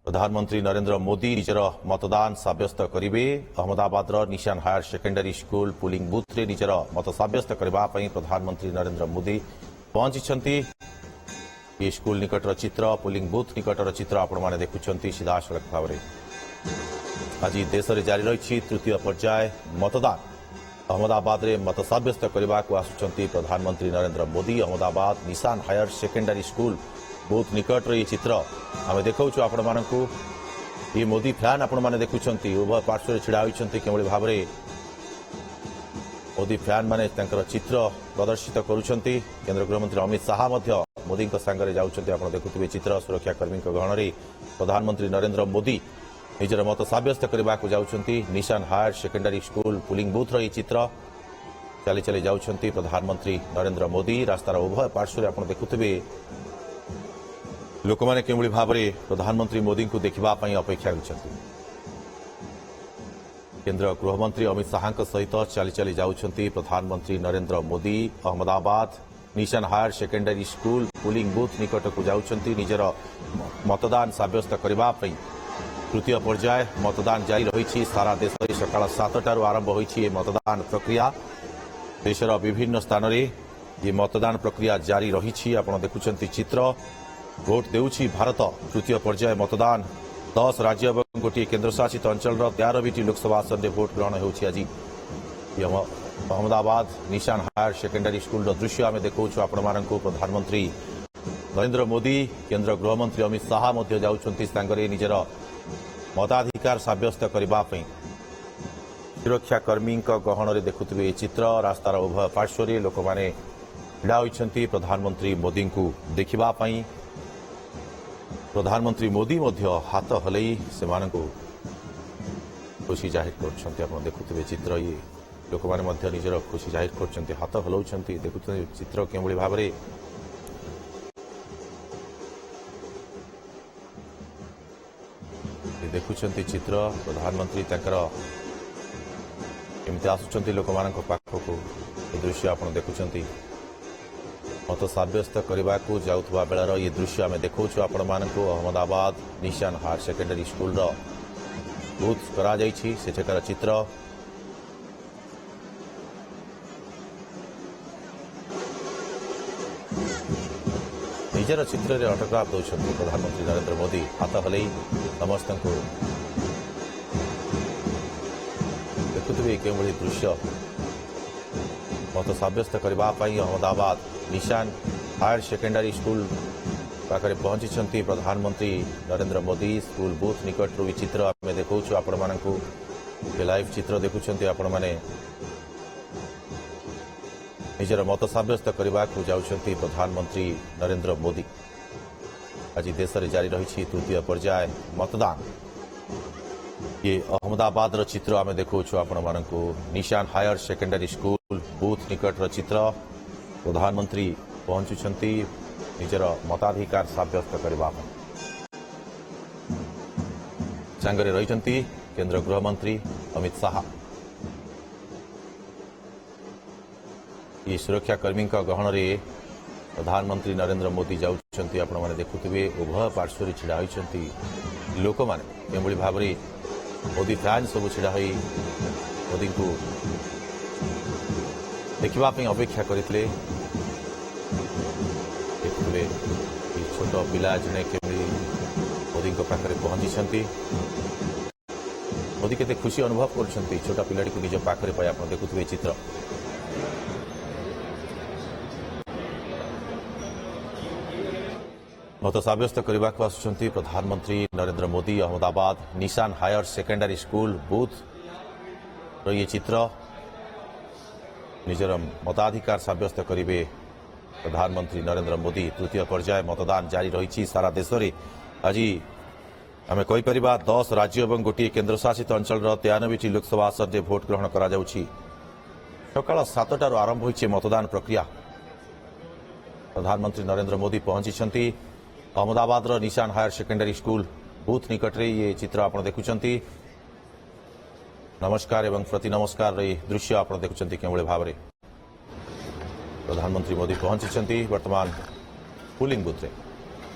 प्रधानमंत्री नरेंद्र मोदी निजर मतदान सब्यस्त करेंगे। Ahmedabad Nishan higher secondary school polling booth रे निजर मत सब्यस्त करने प्रधानमंत्री नरेंद्र मोदी पहुंची। ये स्कूल निकटर चित्र पुलिंग बूथ निकटर चित्र आपण मैंने देखुंट सीधासख भाव में। आज देश में जारी रही तृतीय पर्याय मतदान। अहमदाबाद रे मत सब्यस्त करने को आसुंच प्रधानमंत्री Narendra Modi. Ahmedabad Nishan higher secondary school booth निकटर ये चित्र आम देखा आपण मानक ये मोदी फैन आपण मैंने देखुं उभय पार्श्व छिड़ा होती कि भाव में मोदी फैन माने चित्र प्रदर्शित करुंच। केंद्र गृहमंत्री अमित शाह मोदी सांगे जाऊँच। आप देखुए चित्र सुरक्षाकर्मी गहन में प्रधानमंत्री नरेंद्र मोदी निजर मत सब्यस्त करने को जाऊँच। Nishan higher secondary school polling booth रही चित्र चली चली जाऊँच प्रधानमंत्री नरेंद्र मोदी। रास्तार उभय पार्श्व आप देखुए लोक मैंने किभली भाव में प्रधानमंत्री मोदी को देखा अपेक्षा करछन्ति। केंद्र गृहमंत्री अमित शाह सहित चली चली जाऊँच प्रधानमंत्री Narendra Modi. Ahmedabad Nishan higher secondary school polling booth निकट को जाऊँच निजर मतदान सब्यस्त करने। तृतीय पर्याय मतदान जारी रही। सारा देश में सकाल 7टारू आरंभ होई मतदान प्रक्रिया। देशर विभिन्न स्थान में ये मतदान प्रक्रिया जारी रही। आप देखुं चित्र भोट देउछि भारत। तृतीय पर्याय मतदान 10 राज्य और गोटे केन्द्रशासित अंचल 13टी लोकसभा आसन में भोट ग्रहण होउछि। आज Ahmedabad Nishan higher secondary school दृश्य आम देखा आपण मानक प्रधानमंत्री नरेंद्र मोदी केंद्र गृहमंत्री अमित शाह जाऊँच निजर मताधिकार सब्यस्त करने। सुरक्षाकर्मी गहन में देखुए ये चित्र रास्तार उभय पार्श्व लोक मैंने भिड़ा होती प्रधानमंत्री मोदी को देखापी। प्रधानमंत्री मोदी हाथ हलई से खुशी जाहिर कर देखुए चित्र। ये लोक मैंने निजर खुशी जाहिर कर हाथ हलाउं देखुए चित्र कि भाव में देखुं चित्र प्रधानमंत्री केमती आसुंच लोक पाखक दृश्य आप देखुं मत सब्यस्त करने को जाऊा बेलार ये दृश्य आम देखा आपण मानक Ahmedabad Nishan higher secondary school booth कर चित्र। निजर चित्र ऑटोग्राफ दौरान प्रधानमंत्री नरेंद्र मोदी हाथ हलई समस्त देखुए कि दृश्य मत सब्यस्त करने Ahmedabad Nishan higher secondary school पाखे पहुंची प्रधानमंत्री नरेंद्र मोदी। स्कूल बूथ निकट रू चित्र आम देखा आपण मानक लाइव चित्र देखुं आपण मैंने निजर मत सब्यस्त करने को जाऊँच प्रधानमंत्री नरेंद्र मोदी। आज देश में जारी रही तृतीय पर्याय मतदान। ये अहमदाबाद चित्र आम देखा आपण मानक निशान हायर सेकेंडरी स्कूल बूथ निकट चित्र प्रधानमंत्री पहुंचुंट निजर मताधिकार सब्यस्त करने। सांगे रही केंद्र गृहमंत्री अमित शाह। ये सुरक्षाकर्मी गहन में प्रधानमंत्री नरेंद्र मोदी जाऊँच। आपण मैंने देखुए उभय पार्श्व छिड़ा होती लोक मैंने कि भाव में मोदी फैन सब छिड़ा हो मोदी को देखापी अपेक्षा करते। देखुए छोट पिला जड़े केमी मोदी पाखे पहुंची मोदी केते खुशी अनुभव कर छोटा पिलाटी को निज पाखे पाई। आप देखुए चित्र मत सब्यस्त करने को आसुंच प्रधानमंत्री Narendra Modi. Ahmedabad Nishan higher secondary school booth ये चित्र निजर मताधिकार सब्यस्त करेंगे प्रधानमंत्री नरेंद्र मोदी। तृतीय पर्याय मतदान जारी रही। सारा देश में आज आम कहीपर 10 राज्य और गोटे केन्द्रशासित अंचल 93टी लोकसभा आसन में भोट ग्रहण करा जाउछि। सकाल 7टारू आरंभ होई मतदान प्रक्रिया। प्रधानमंत्री नरेंद्र मोदी पहुंची Ahmedabad Nishan higher secondary school booth निकट रे ये चित्र आप देखुं। नमस्कार एवं प्रति नमस्कार दृश्य आप देखुं कि भाव में प्रधानमंत्री मोदी पहुंची वर्तमान पुलिंग बूथ रे।